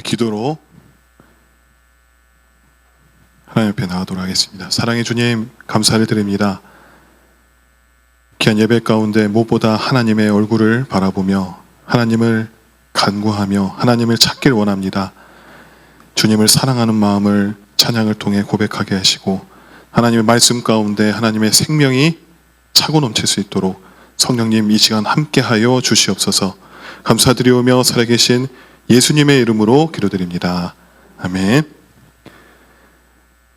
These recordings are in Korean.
기도로 하나님 앞에 나가도록 하겠습니다. 사랑의 주님, 감사를 드립니다. 귀한 예배 가운데 무엇보다 하나님의 얼굴을 바라보며 하나님을 간구하며 하나님을 찾길 원합니다. 주님을 사랑하는 마음을 찬양을 통해 고백하게 하시고 하나님의 말씀 가운데 하나님의 생명이 차고 넘칠 수 있도록 성령님 이 시간 함께하여 주시옵소서. 감사드리오며 살아계신 예수님의 이름으로 기도드립니다. 아멘.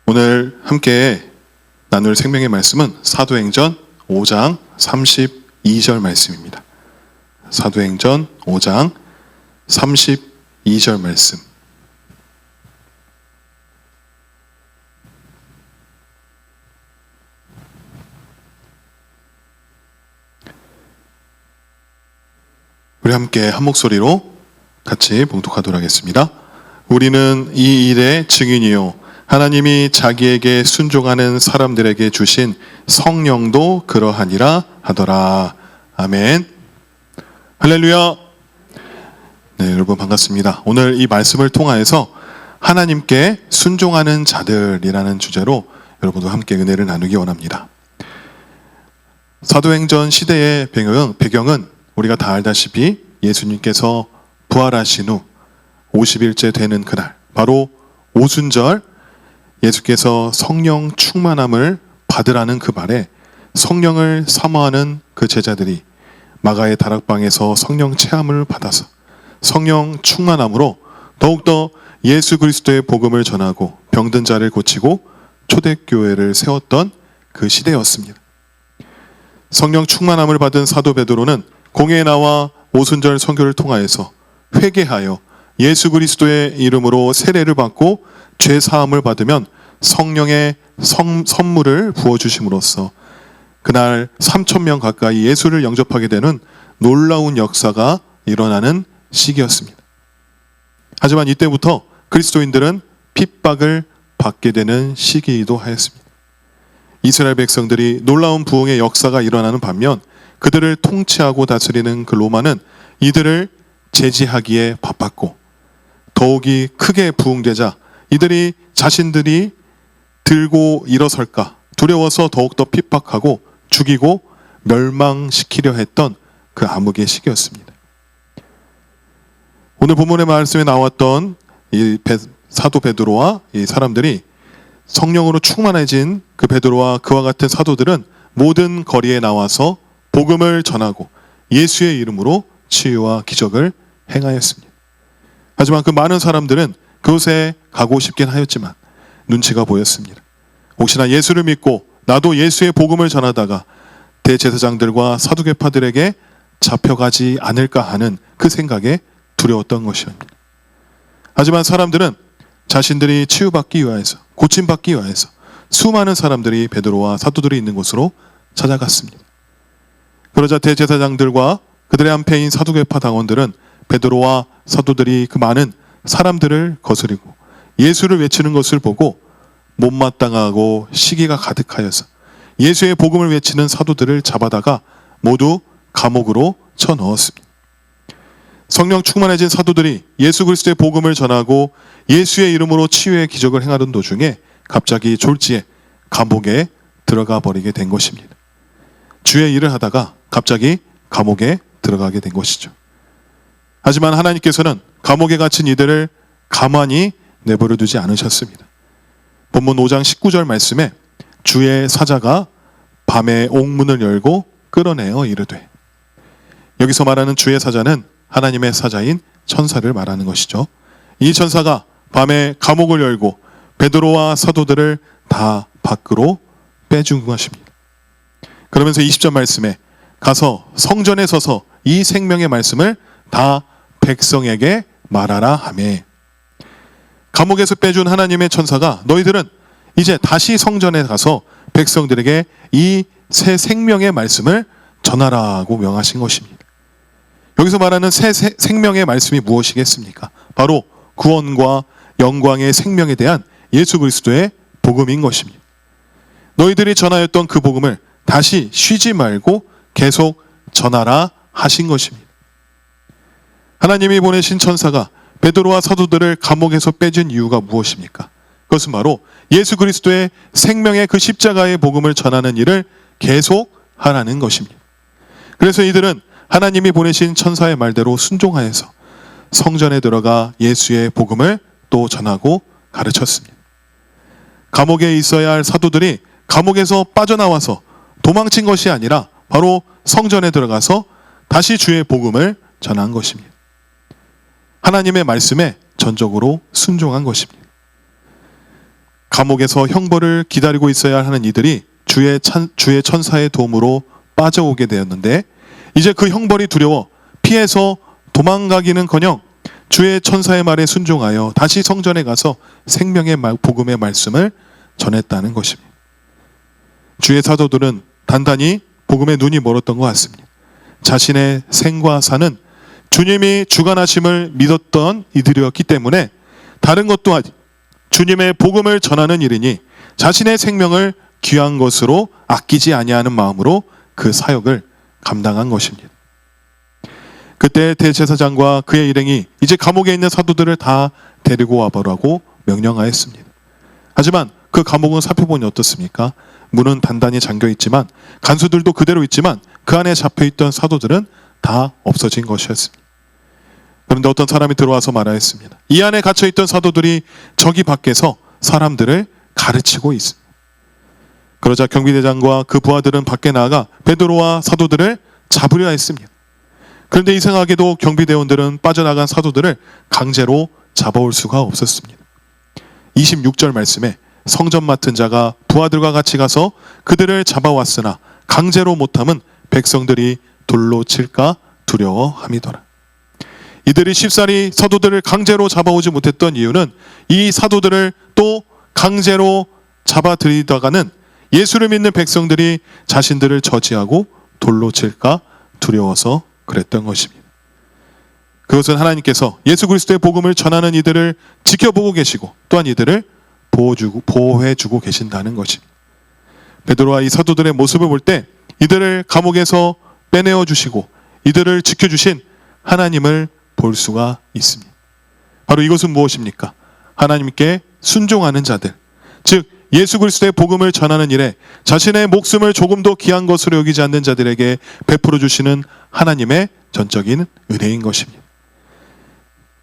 오늘 함께 나눌 생명의 말씀은 사도행전 5장 32절 말씀입니다. 사도행전 5장 32절 말씀. 우리 함께 한 목소리로 같이 봉독하도록 하겠습니다. 우리는 이 일의 증인이요 하나님이 자기에게 순종하는 사람들에게 주신 성령도 그러하니라 하더라. 아멘. 할렐루야. 네, 여러분 반갑습니다. 오늘 이 말씀을 통하여서 하나님께 순종하는 자들이라는 주제로 여러분과 함께 은혜를 나누기 원합니다. 사도행전 시대의 배경은 우리가 다 알다시피 예수님께서 부활하신 후 50일째 되는 그날, 바로 오순절, 예수께서 성령 충만함을 받으라는 그 말에 성령을 사모하는 그 제자들이 마가의 다락방에서 성령 체험을 받아서 성령 충만함으로 더욱더 예수 그리스도의 복음을 전하고 병든 자를 고치고 초대교회를 세웠던 그 시대였습니다. 성령 충만함을 받은 사도 베드로는 공회에 나와 오순절 선교를 통하여서 회개하여 예수 그리스도의 이름으로 세례를 받고 죄 사함을 받으면 성령의 선물을 부어주심으로써 그날 3,000명 가까이 예수를 영접하게 되는 놀라운 역사가 일어나는 시기였습니다. 하지만 이때부터 그리스도인들은 핍박을 받게 되는 시기이기도 하였습니다. 이스라엘 백성들이 놀라운 부흥의 역사가 일어나는 반면 그들을 통치하고 다스리는 그 로마는 이들을 제지하기에 바빴고 더욱이 크게 부흥되자 이들이 자신들이 들고 일어설까 두려워서 더욱더 핍박하고 죽이고 멸망시키려 했던 그 암흑의 시기였습니다. 오늘 본문의 말씀에 나왔던 이 사도 베드로와 이 사람들이 성령으로 충만해진 그 베드로와 그와 같은 사도들은 모든 거리에 나와서 복음을 전하고 예수의 이름으로 치유와 기적을 행하였습니다. 하지만 그 많은 사람들은 그곳에 가고 싶긴 하였지만 눈치가 보였습니다. 혹시나 예수를 믿고 나도 예수의 복음을 전하다가 대제사장들과 사두개파들에게 잡혀가지 않을까 하는 그 생각에 두려웠던 것입니다. 하지만 사람들은 자신들이 치유받기 위하여서 고침받기 위하여서 수많은 사람들이 베드로와 사도들이 있는 곳으로 찾아갔습니다. 그러자 대제사장들과 그들의 한패인 사두개파 당원들은 베드로와 사도들이 그 많은 사람들을 거스리고 예수를 외치는 것을 보고 못마땅하고 시기가 가득하여서 예수의 복음을 외치는 사도들을 잡아다가 모두 감옥으로 쳐넣었습니다. 성령 충만해진 사도들이 예수 그리스도의 복음을 전하고 예수의 이름으로 치유의 기적을 행하던 도중에 갑자기 졸지에 감옥에 들어가 버리게 된 것입니다. 주의 일을 하다가 갑자기 감옥에 들어가게 된 것이죠. 하지만 하나님께서는 감옥에 갇힌 이들을 가만히 내버려 두지 않으셨습니다. 본문 5장 19절 말씀에 주의 사자가 밤에 옥문을 열고 끌어내어 이르되, 여기서 말하는 주의 사자는 하나님의 사자인 천사를 말하는 것이죠. 이 천사가 밤에 감옥을 열고 베드로와 사도들을 다 밖으로 빼준 것입니다. 그러면서 20절 말씀에 가서 성전에 서서 이 생명의 말씀을 다 백성에게 말하라 하매, 감옥에서 빼준 하나님의 천사가 너희들은 이제 다시 성전에 가서 백성들에게 이 새 생명의 말씀을 전하라고 명하신 것입니다. 여기서 말하는 새 생명의 말씀이 무엇이겠습니까? 바로 구원과 영광의 생명에 대한 예수 그리스도의 복음인 것입니다. 너희들이 전하였던 그 복음을 다시 쉬지 말고 계속 전하라 하신 것입니다. 하나님이 보내신 천사가 베드로와 사도들을 감옥에서 빼준 이유가 무엇입니까? 그것은 바로 예수 그리스도의 생명의 그 십자가의 복음을 전하는 일을 계속 하라는 것입니다. 그래서 이들은 하나님이 보내신 천사의 말대로 순종하여서 성전에 들어가 예수의 복음을 또 전하고 가르쳤습니다. 감옥에 있어야 할 사도들이 감옥에서 빠져나와서 도망친 것이 아니라 바로 성전에 들어가서 다시 주의 복음을 전한 것입니다. 하나님의 말씀에 전적으로 순종한 것입니다. 감옥에서 형벌을 기다리고 있어야 하는 이들이 주의 천사의 도움으로 빠져오게 되었는데 이제 그 형벌이 두려워 피해서 도망가기는커녕 주의 천사의 말에 순종하여 다시 성전에 가서 생명의 복음의 말씀을 전했다는 것입니다. 주의 사도들은 단단히 복음에 눈이 멀었던 것 같습니다. 자신의 생과 사는 주님이 주관하심을 믿었던 이들이었기 때문에 다른 것도 아니 주님의 복음을 전하는 일이니 자신의 생명을 귀한 것으로 아끼지 아니하는 마음으로 그 사역을 감당한 것입니다. 그때 대제사장과 그의 일행이 이제 감옥에 있는 사도들을 다 데리고 와보라고 명령하였습니다. 하지만 그 감옥은 살펴보니 어떻습니까? 문은 단단히 잠겨 있지만 간수들도 그대로 있지만 그 안에 잡혀있던 사도들은 다 없어진 것이었습니다. 그런데 어떤 사람이 들어와서 말하였습니다. 이 안에 갇혀있던 사도들이 저기 밖에서 사람들을 가르치고 있습니다. 그러자 경비대장과 그 부하들은 밖에 나아가 베드로와 사도들을 잡으려 했습니다. 그런데 이상하게도 경비대원들은 빠져나간 사도들을 강제로 잡아올 수가 없었습니다. 26절 말씀에 성전 맡은 자가 부하들과 같이 가서 그들을 잡아왔으나 강제로 못함은 백성들이 돌로 칠까 두려워함이더라. 이들이 쉽사리 사도들을 강제로 잡아오지 못했던 이유는 이 사도들을 또 강제로 잡아들이다가는 예수를 믿는 백성들이 자신들을 저지하고 돌로 칠까 두려워서 그랬던 것입니다. 그것은 하나님께서 예수 그리스도의 복음을 전하는 이들을 지켜보고 계시고 또한 이들을 보호해주고 계신다는 것입니다. 베드로와 이 사도들의 모습을 볼 때 이들을 감옥에서 빼내어 주시고 이들을 지켜주신 하나님을 볼 수가 있습니다. 바로 이것은 무엇입니까? 하나님께 순종하는 자들, 즉 예수 그리스도의 복음을 전하는 일에 자신의 목숨을 조금도 귀한 것으로 여기지 않는 자들에게 베풀어 주시는 하나님의 전적인 은혜인 것입니다.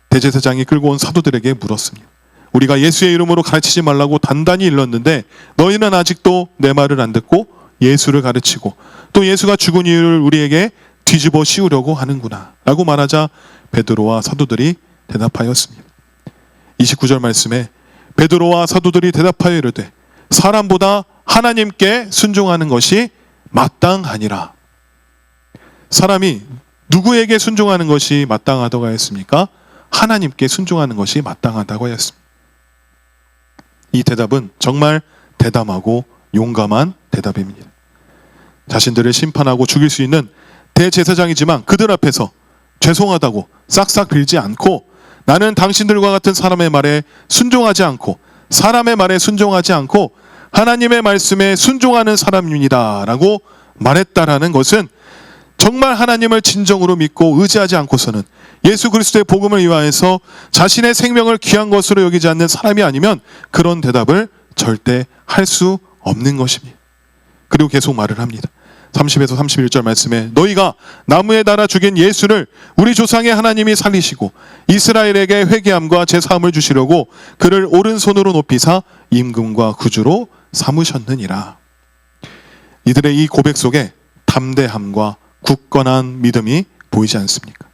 대제사장이 끌고 온 사도들에게 물었습니다. 우리가 예수의 이름으로 가르치지 말라고 단단히 일렀는데 너희는 아직도 내 말을 안 듣고 예수를 가르치고 또 예수가 죽은 이유를 우리에게 뒤집어 씌우려고 하는구나 라고 말하자 베드로와 사도들이 대답하였습니다. 29절 말씀에 베드로와 사도들이 대답하여 이르되 사람보다 하나님께 순종하는 것이 마땅하니라. 사람이 누구에게 순종하는 것이 마땅하다고 하였습니까? 하나님께 순종하는 것이 마땅하다고 하였습니다. 이 대답은 정말 대담하고 용감한 대답입니다. 자신들을 심판하고 죽일 수 있는 대제사장이지만 그들 앞에서 죄송하다고 싹싹 빌지 않고 나는 당신들과 같은 사람의 말에 순종하지 않고 사람의 말에 순종하지 않고 하나님의 말씀에 순종하는 사람입니다 라고 말했다라는 것은 정말 하나님을 진정으로 믿고 의지하지 않고서는 예수 그리스도의 복음을 위하여서 자신의 생명을 귀한 것으로 여기지 않는 사람이 아니면 그런 대답을 절대 할 수 없는 것입니다. 그리고 계속 말을 합니다. 30에서 31절 말씀에 너희가 나무에 달아 죽인 예수를 우리 조상의 하나님이 살리시고 이스라엘에게 회개함과 제사함을 주시려고 그를 오른손으로 높이사 임금과 구주로 삼으셨느니라. 이들의 이 고백 속에 담대함과 굳건한 믿음이 보이지 않습니까?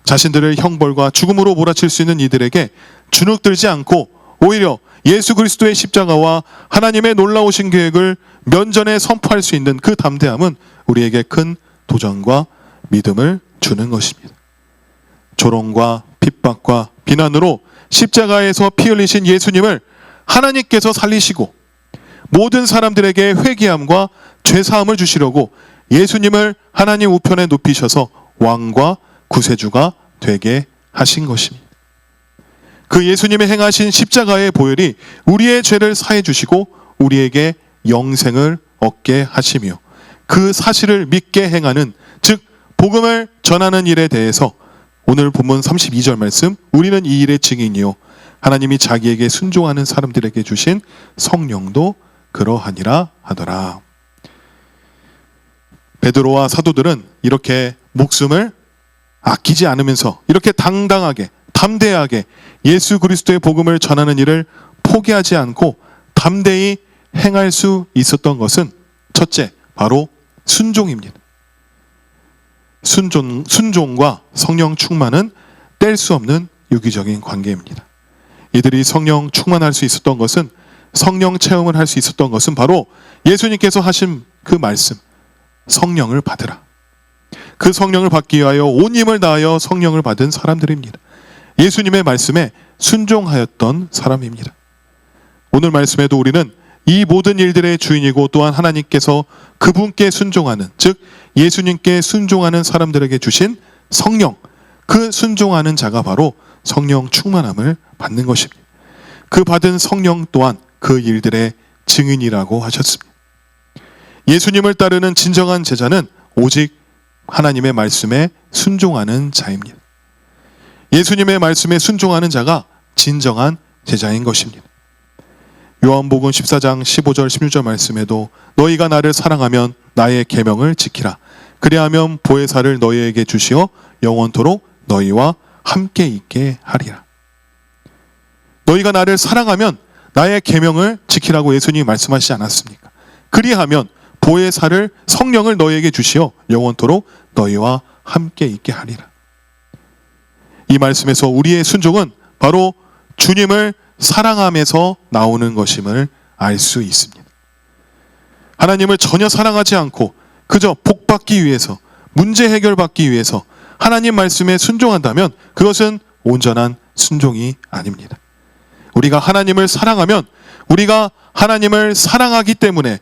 자신들을 형벌과 죽음으로 몰아칠 수 있는 이들에게 주눅들지 않고 오히려 예수 그리스도의 십자가와 하나님의 놀라우신 계획을 면전에 선포할 수 있는 그 담대함은 우리에게 큰 도전과 믿음을 주는 것입니다. 조롱과 핍박과 비난으로 십자가에서 피 흘리신 예수님을 하나님께서 살리시고 모든 사람들에게 회개함과 죄사함을 주시려고 예수님을 하나님 우편에 높이셔서 왕과 구세주가 되게 하신 것입니다. 그 예수님의 행하신 십자가의 보혈이 우리의 죄를 사해 주시고 우리에게 영생을 얻게 하시며 그 사실을 믿게 행하는 즉 복음을 전하는 일에 대해서 오늘 본문 32절 말씀, 우리는 이 일의 증인이요 하나님이 자기에게 순종하는 사람들에게 주신 성령도 그러하니라 하더라. 베드로와 사도들은 이렇게 목숨을 아끼지 않으면서 이렇게 당당하게 담대하게 예수 그리스도의 복음을 전하는 일을 포기하지 않고 담대히 행할 수 있었던 것은 첫째, 바로 순종입니다. 순종과 성령 충만은 뗄 수 없는 유기적인 관계입니다. 이들이 성령 충만할 수 있었던 것은, 성령 체험을 할 수 있었던 것은 바로 예수님께서 하신 그 말씀, 성령을 받으라. 그 성령을 받기 위하여 온 힘을 다하여 성령을 받은 사람들입니다. 예수님의 말씀에 순종하였던 사람입니다. 오늘 말씀에도 우리는 이 모든 일들의 주인이고 또한 하나님께서 그분께 순종하는, 즉 예수님께 순종하는 사람들에게 주신 성령, 그 순종하는 자가 바로 성령 충만함을 받는 것입니다. 그 받은 성령 또한 그 일들의 증인이라고 하셨습니다. 예수님을 따르는 진정한 제자는 오직 하나님의 말씀에 순종하는 자입니다. 예수님의 말씀에 순종하는 자가 진정한 제자인 것입니다. 요한복음 14장 15절 16절 말씀에도 너희가 나를 사랑하면 나의 계명을 지키라. 그리하면 보혜사를 너희에게 주시어 영원토록 너희와 함께 있게 하리라. 너희가 나를 사랑하면 나의 계명을 지키라고 예수님이 말씀하시지 않았습니까? 그리하면 보혜사를, 성령을 너희에게 주시어 영원토록 너희와 함께 있게 하리라. 이 말씀에서 우리의 순종은 바로 주님을 사랑함에서 나오는 것임을 알 수 있습니다. 하나님을 전혀 사랑하지 않고 그저 복받기 위해서, 문제 해결받기 위해서 하나님 말씀에 순종한다면 그것은 온전한 순종이 아닙니다. 우리가 하나님을 사랑하면, 우리가 하나님을 사랑하기 때문에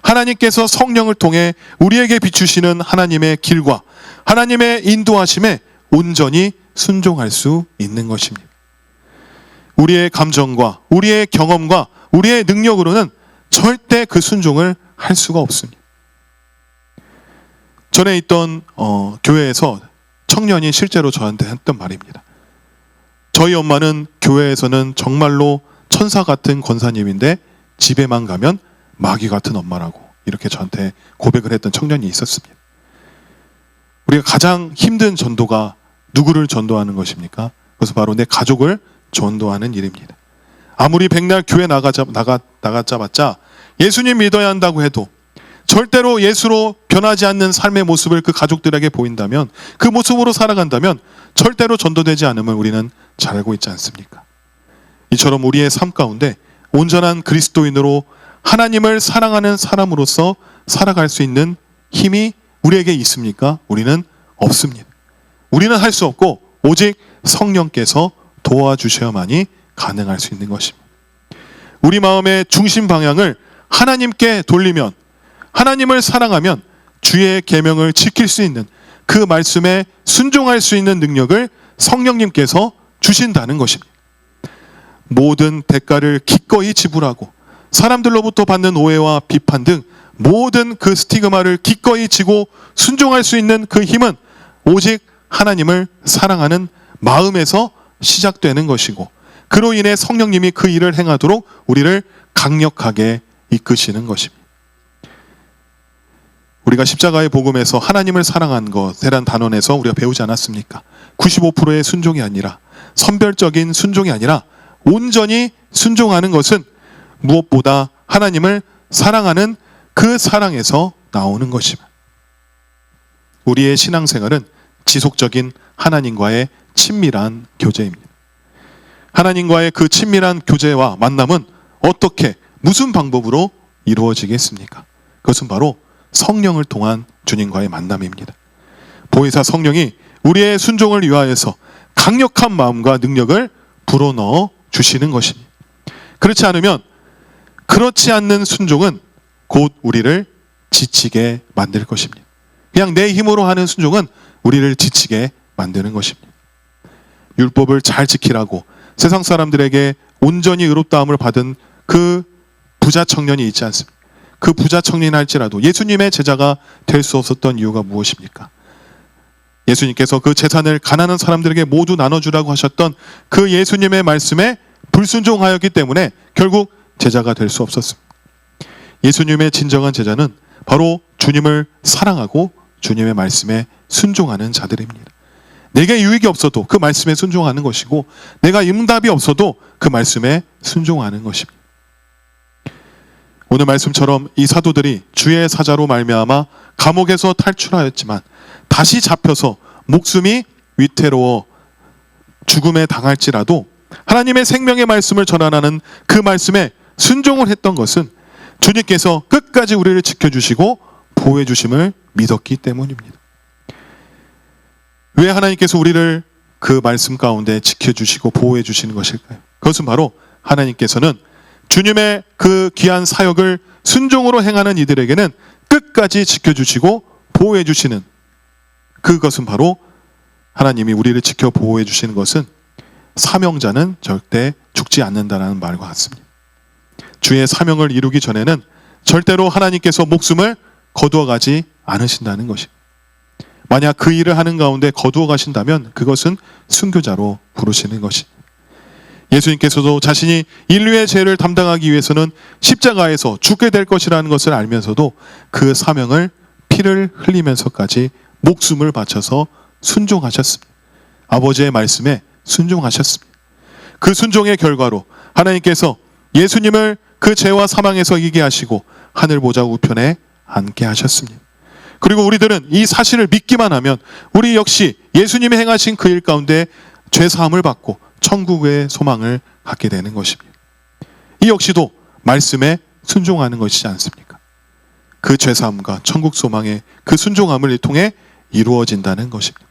하나님께서 성령을 통해 우리에게 비추시는 하나님의 길과 하나님의 인도하심에 온전히 순종할 수 있는 것입니다. 우리의 감정과 우리의 경험과 우리의 능력으로는 절대 그 순종을 할 수가 없습니다. 전에 있던 교회에서 청년이 실제로 저한테 했던 말입니다. 저희 엄마는 교회에서는 정말로 천사 같은 권사님인데 집에만 가면 마귀 같은 엄마라고, 이렇게 저한테 고백을 했던 청년이 있었습니다. 우리가 가장 힘든 전도가 누구를 전도하는 것입니까? 그것은 바로 내 가족을 전도하는 일입니다. 아무리 백날 교회 나가자봤자 예수님 믿어야 한다고 해도 절대로 예수로 변하지 않는 삶의 모습을 그 가족들에게 보인다면, 그 모습으로 살아간다면 절대로 전도되지 않음을 우리는 잘 알고 있지 않습니까? 이처럼 우리의 삶 가운데 온전한 그리스도인으로 하나님을 사랑하는 사람으로서 살아갈 수 있는 힘이 우리에게 있습니까? 우리는 없습니다. 우리는 할 수 없고 오직 성령께서 도와주셔야만이 가능할 수 있는 것입니다. 우리 마음의 중심 방향을 하나님께 돌리면, 하나님을 사랑하면 주의 계명을 지킬 수 있는, 그 말씀에 순종할 수 있는 능력을 성령님께서 주신다는 것입니다. 모든 대가를 기꺼이 지불하고 사람들로부터 받는 오해와 비판 등 모든 그 스티그마를 기꺼이 지고 순종할 수 있는 그 힘은 오직 하나님을 사랑하는 마음에서 시작되는 것이고, 그로 인해 성령님이 그 일을 행하도록 우리를 강력하게 이끄시는 것입니다. 우리가 십자가의 복음에서 하나님을 사랑한 것이란 단원에서 우리가 배우지 않았습니까? 95%의 순종이 아니라, 선별적인 순종이 아니라 온전히 순종하는 것은 무엇보다 하나님을 사랑하는 그 사랑에서 나오는 것입니다. 우리의 신앙생활은 지속적인 하나님과의 친밀한 교제입니다. 하나님과의 그 친밀한 교제와 만남은 어떻게, 무슨 방법으로 이루어지겠습니까? 그것은 바로 성령을 통한 주님과의 만남입니다. 보혜사 성령이 우리의 순종을 위하여서 강력한 마음과 능력을 불어넣어 주시는 것입니다. 그렇지 않는 순종은 곧 우리를 지치게 만들 것입니다. 그냥 내 힘으로 하는 순종은 우리를 지치게 만드는 것입니다. 율법을 잘 지키라고 세상 사람들에게 온전히 의롭다함을 받은 그 부자 청년이 있지 않습니까? 그 부자 청년이 할지라도 예수님의 제자가 될 수 없었던 이유가 무엇입니까? 예수님께서 그 재산을 가난한 사람들에게 모두 나눠주라고 하셨던 그 예수님의 말씀에 불순종하였기 때문에 결국 제자가 될 수 없었습니다. 예수님의 진정한 제자는 바로 주님을 사랑하고 주님의 말씀에 순종하는 자들입니다. 내게 유익이 없어도 그 말씀에 순종하는 것이고, 내가 응답이 없어도 그 말씀에 순종하는 것입니다. 오늘 말씀처럼 이 사도들이 주의 사자로 말미암아 감옥에서 탈출하였지만 다시 잡혀서 목숨이 위태로워 죽음에 당할지라도 하나님의 생명의 말씀을 전하는 그 말씀에 순종을 했던 것은 주님께서 끝까지 우리를 지켜주시고 보호해 주심을 믿었기 때문입니다. 왜 하나님께서 우리를 그 말씀 가운데 지켜주시고 보호해 주시는 것일까요? 그것은 바로 하나님께서는 주님의 그 귀한 사역을 순종으로 행하는 이들에게는 끝까지 지켜주시고 보호해 주시는, 그것은 바로 하나님이 우리를 지켜 보호해 주시는 것은 사명자는 절대 죽지 않는다는 말과 같습니다. 주의 사명을 이루기 전에는 절대로 하나님께서 목숨을 거두어 가지 않으신다는 것입니다. 만약 그 일을 하는 가운데 거두어 가신다면 그것은 순교자로 부르시는 것입니다. 예수님께서도 자신이 인류의 죄를 담당하기 위해서는 십자가에서 죽게 될 것이라는 것을 알면서도 그 사명을 피를 흘리면서까지 목숨을 바쳐서 순종하셨습니다. 아버지의 말씀에 순종하셨습니다. 그 순종의 결과로 하나님께서 예수님을 그 죄와 사망에서 이기게 하시고 하늘 보좌 우편에 앉게 하셨습니다. 그리고 우리들은 이 사실을 믿기만 하면 우리 역시 예수님이 행하신 그 일 가운데 죄사함을 받고 천국의 소망을 갖게 되는 것입니다. 이 역시도 말씀에 순종하는 것이지 않습니까? 그 죄사함과 천국 소망의 그 순종함을 통해 이루어진다는 것입니다.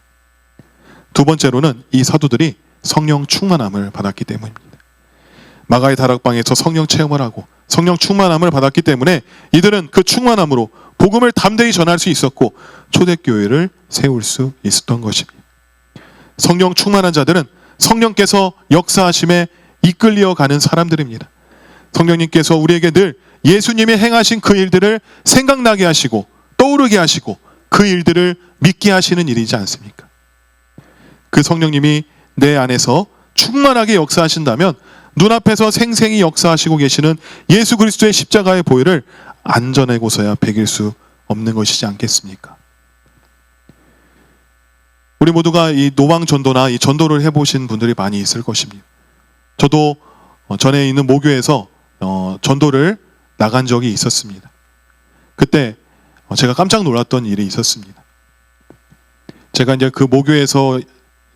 두 번째로는 이 사도들이 성령 충만함을 받았기 때문입니다. 마가의 다락방에서 성령 체험을 하고 성령 충만함을 받았기 때문에 이들은 그 충만함으로 복음을 담대히 전할 수 있었고 초대교회를 세울 수 있었던 것입니다. 성령 충만한 자들은 성령께서 역사하심에 이끌려 가는 사람들입니다. 성령님께서 우리에게 늘 예수님이 행하신 그 일들을 생각나게 하시고 떠오르게 하시고 그 일들을 믿게 하시는 일이지 않습니까? 그 성령님이 내 안에서 충만하게 역사하신다면 눈앞에서 생생히 역사하시고 계시는 예수 그리스도의 십자가의 보혈을 안 전하고서야 배길 수 없는 것이지 않겠습니까? 우리 모두가 이 노방 전도나 이 전도를 해보신 분들이 많이 있을 것입니다. 저도 전에 있는 모교에서 전도를 나간 적이 있었습니다. 그때 제가 깜짝 놀랐던 일이 있었습니다. 제가 이제 그 모교에서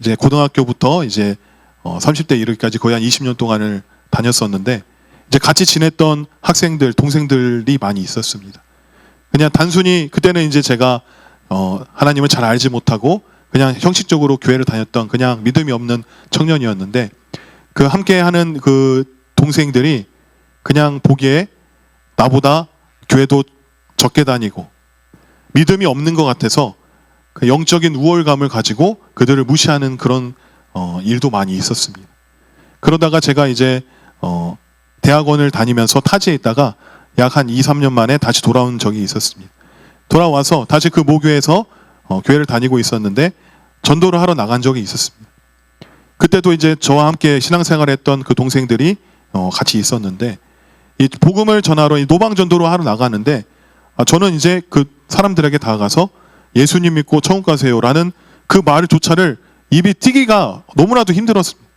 이제 고등학교부터 이제 30대 이르기까지 거의 한 20년 동안을 다녔었는데 이제 같이 지냈던 학생들, 동생들이 많이 있었습니다. 그냥 단순히 그때는 이제 제가 하나님을 잘 알지 못하고 그냥 형식적으로 교회를 다녔던 그냥 믿음이 없는 청년이었는데 그 함께하는 그 동생들이 그냥 보기에 나보다 교회도 적게 다니고 믿음이 없는 것 같아서 그 영적인 우월감을 가지고 그들을 무시하는 그런 일도 많이 있었습니다. 그러다가 제가 이제 대학원을 다니면서 타지에 있다가 약 한 2, 3년 만에 다시 돌아온 적이 있었습니다. 돌아와서 다시 그 모교에서 교회를 다니고 있었는데 전도를 하러 나간 적이 있었습니다. 그때도 이제 저와 함께 신앙생활을 했던 그 동생들이 같이 있었는데 이 복음을 전하러 이 노방전도로 하러 나가는데 저는 이제 그 사람들에게 다가가서 예수님 믿고 천국 가세요라는 그 말조차를 입이 튀기가 너무나도 힘들었습니다.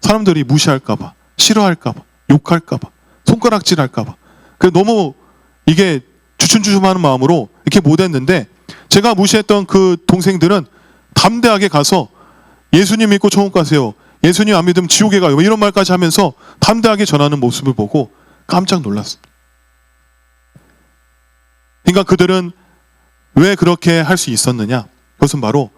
사람들이 무시할까봐, 싫어할까봐, 욕할까봐, 손가락질할까봐. 그래서 너무 이게 주춤주춤하는 마음으로 이렇게 못했는데 제가 무시했던 그 동생들은 담대하게 가서 예수님 믿고 천국 가세요. 예수님 안 믿으면 지옥에 가요. 이런 말까지 하면서 담대하게 전하는 모습을 보고 깜짝 놀랐습니다. 그러니까 그들은 왜 그렇게 할 수 있었느냐? 그것은 바로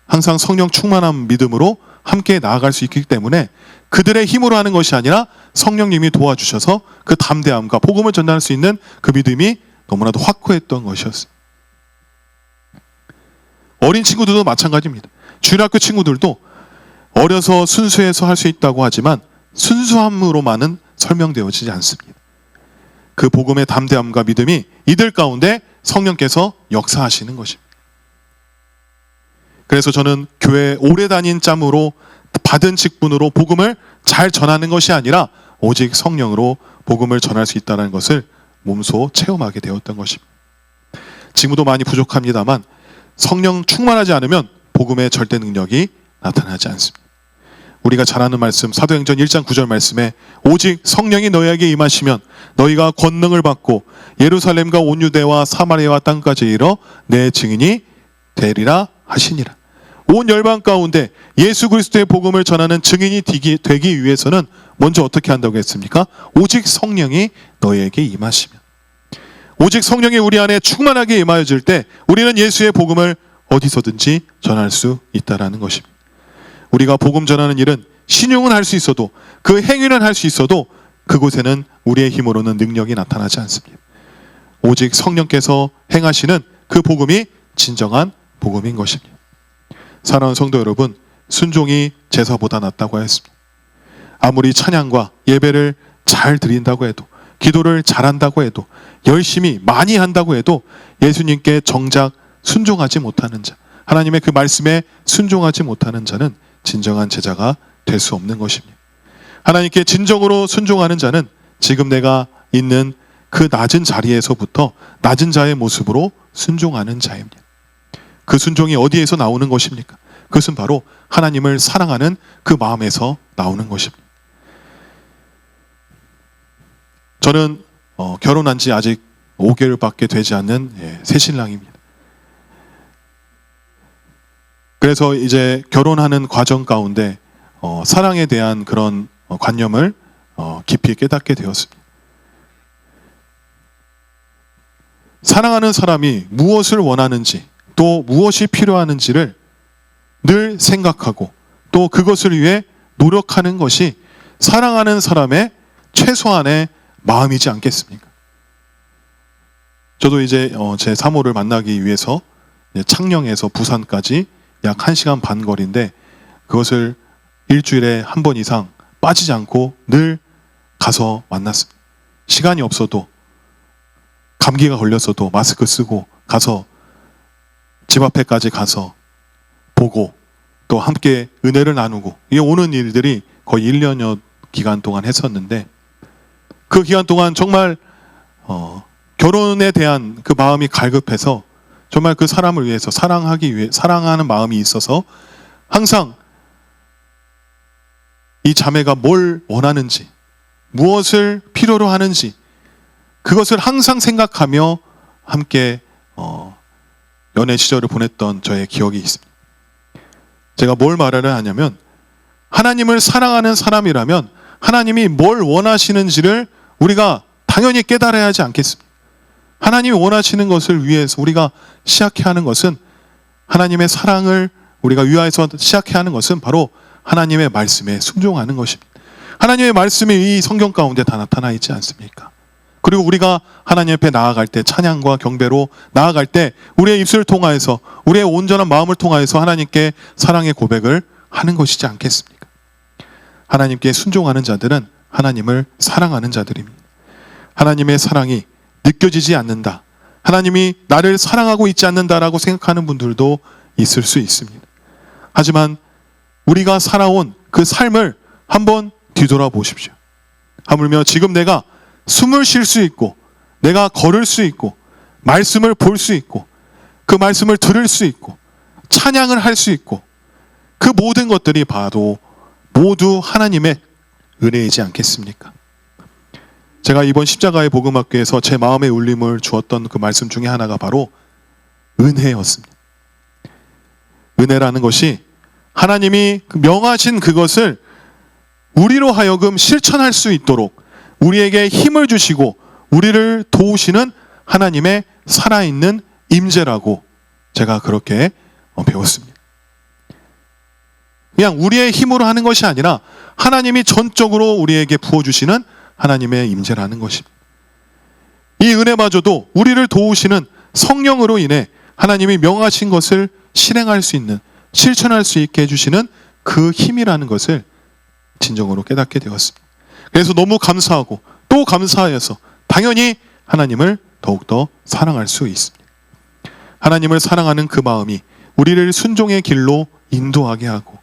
항상 성령 충만한 믿음으로 함께 나아갈 수 있기 때문에 그들의 힘으로 하는 것이 아니라 성령님이 도와주셔서 그 담대함과 복음을 전달할 수 있는 그 믿음이 너무나도 확고했던 것이었습니다. 어린 친구들도 마찬가지입니다. 주일학교 친구들도 어려서 순수해서 할 수 있다고 하지만 순수함으로만은 설명되어지지 않습니다. 그 복음의 담대함과 믿음이 이들 가운데 성령께서 역사하시는 것입니다. 그래서 저는 교회 오래 다닌 짬으로 받은 직분으로 복음을 잘 전하는 것이 아니라 오직 성령으로 복음을 전할 수 있다는 것을 몸소 체험하게 되었던 것입니다. 지금도 많이 부족합니다만 성령 충만하지 않으면 복음의 절대 능력이 나타나지 않습니다. 우리가 잘 아는 말씀 사도행전 1장 9절 말씀에 오직 성령이 너희에게 임하시면 너희가 권능을 받고 예루살렘과 온 유대와 사마리아와 땅까지 이르러 내 증인이 되리라 하시니라. 온 열방 가운데 예수 그리스도의 복음을 전하는 증인이 되기 위해서는 먼저 어떻게 한다고 했습니까? 오직 성령이 너희에게 임하시면, 오직 성령이 우리 안에 충만하게 임하여질 때 우리는 예수의 복음을 어디서든지 전할 수 있다는 것입니다. 우리가 복음 전하는 일은 신용은 할 수 있어도, 그 행위는 할 수 있어도 그곳에는 우리의 힘으로는 능력이 나타나지 않습니다. 오직 성령께서 행하시는 그 복음이 진정한 복음인 것입니다. 사랑하는 성도 여러분, 순종이 제사보다 낫다고 하였습니다. 아무리 찬양과 예배를 잘 드린다고 해도, 기도를 잘한다고 해도, 열심히 많이 한다고 해도 예수님께 정작 순종하지 못하는 자, 하나님의 그 말씀에 순종하지 못하는 자는 진정한 제자가 될 수 없는 것입니다. 하나님께 진정으로 순종하는 자는 지금 내가 있는 그 낮은 자리에서부터 낮은 자의 모습으로 순종하는 자입니다. 그 순종이 어디에서 나오는 것입니까? 그것은 바로 하나님을 사랑하는 그 마음에서 나오는 것입니다. 저는 결혼한 지 아직 5개월밖에 되지 않는 새신랑입니다. 그래서 이제 결혼하는 과정 가운데 사랑에 대한 그런 관념을 깊이 깨닫게 되었습니다. 사랑하는 사람이 무엇을 원하는지, 또 무엇이 필요하는지를 늘 생각하고 또 그것을 위해 노력하는 것이 사랑하는 사람의 최소한의 마음이지 않겠습니까? 저도 이제 제 사모를 만나기 위해서 창녕에서 부산까지 약 1시간 반 거리인데 그것을 일주일에 한 번 이상 빠지지 않고 늘 가서 만났습니다. 시간이 없어도, 감기가 걸렸어도 마스크 쓰고 가서 집 앞에까지 가서 보고 또 함께 은혜를 나누고, 이게 오는 일들이 거의 1년여 기간 동안 했었는데 그 기간 동안 정말 결혼에 대한 그 마음이 갈급해서 정말 그 사람을 위해서 사랑하기 위해 사랑하는 마음이 있어서 항상 이 자매가 뭘 원하는지, 무엇을 필요로 하는지 그것을 항상 생각하며 함께 연애 시절을 보냈던 저의 기억이 있습니다. 제가 뭘 말을 하냐면 하나님을 사랑하는 사람이라면 하나님이 뭘 원하시는지를 우리가 당연히 깨달아야 하지 않겠습니까? 하나님이 원하시는 것을 위해서 우리가 시작해야 하는 것은, 하나님의 사랑을 우리가 위하여서 시작해야 하는 것은 바로 하나님의 말씀에 순종하는 것입니다. 하나님의 말씀이 이 성경 가운데 다 나타나 있지 않습니까? 그리고 우리가 하나님 앞에 나아갈 때, 찬양과 경배로 나아갈 때 우리의 입술을 통하여서, 우리의 온전한 마음을 통하여서 하나님께 사랑의 고백을 하는 것이지 않겠습니까? 하나님께 순종하는 자들은 하나님을 사랑하는 자들입니다. 하나님의 사랑이 느껴지지 않는다, 하나님이 나를 사랑하고 있지 않는다라고 생각하는 분들도 있을 수 있습니다. 하지만 우리가 살아온 그 삶을 한번 뒤돌아보십시오. 하물며 지금 내가 숨을 쉴 수 있고, 내가 걸을 수 있고, 말씀을 볼 수 있고, 그 말씀을 들을 수 있고, 찬양을 할 수 있고, 그 모든 것들이 바로 모두 하나님의 은혜이지 않겠습니까? 제가 이번 십자가의 복음학교에서 제 마음의 울림을 주었던 그 말씀 중에 하나가 바로 은혜였습니다. 은혜라는 것이 하나님이 명하신 그것을 우리로 하여금 실천할 수 있도록 우리에게 힘을 주시고 우리를 도우시는 하나님의 살아있는 임재라고 제가 그렇게 배웠습니다. 그냥 우리의 힘으로 하는 것이 아니라 하나님이 전적으로 우리에게 부어주시는 하나님의 임재라는 것입니다. 이 은혜마저도 우리를 도우시는 성령으로 인해 하나님이 명하신 것을 실행할 수 있는, 실천할 수 있게 해주시는 그 힘이라는 것을 진정으로 깨닫게 되었습니다. 그래서 너무 감사하고 또 감사하여서 당연히 하나님을 더욱더 사랑할 수 있습니다. 하나님을 사랑하는 그 마음이 우리를 순종의 길로 인도하게 하고,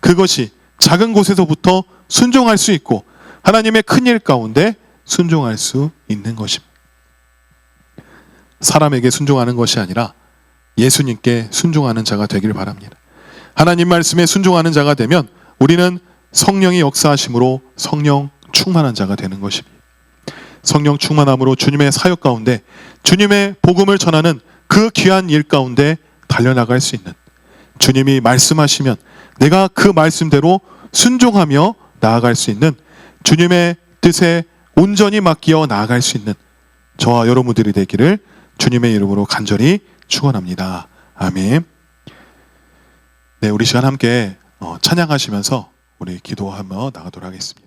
그것이 작은 곳에서부터 순종할 수 있고 하나님의 큰 일 가운데 순종할 수 있는 것입니다. 사람에게 순종하는 것이 아니라 예수님께 순종하는 자가 되길 바랍니다. 하나님 말씀에 순종하는 자가 되면 우리는 성령의 역사하심으로 성령 충만한 자가 되는 것입니다. 성령 충만함으로 주님의 사역 가운데 주님의 복음을 전하는 그 귀한 일 가운데 달려나갈 수 있는, 주님이 말씀하시면 내가 그 말씀대로 순종하며 나아갈 수 있는, 주님의 뜻에 온전히 맡기어 나아갈 수 있는 저와 여러분들이 되기를 주님의 이름으로 간절히 축원합니다. 아멘. 네, 우리 시간 함께 찬양하시면서 우리 기도하며 나가도록 하겠습니다.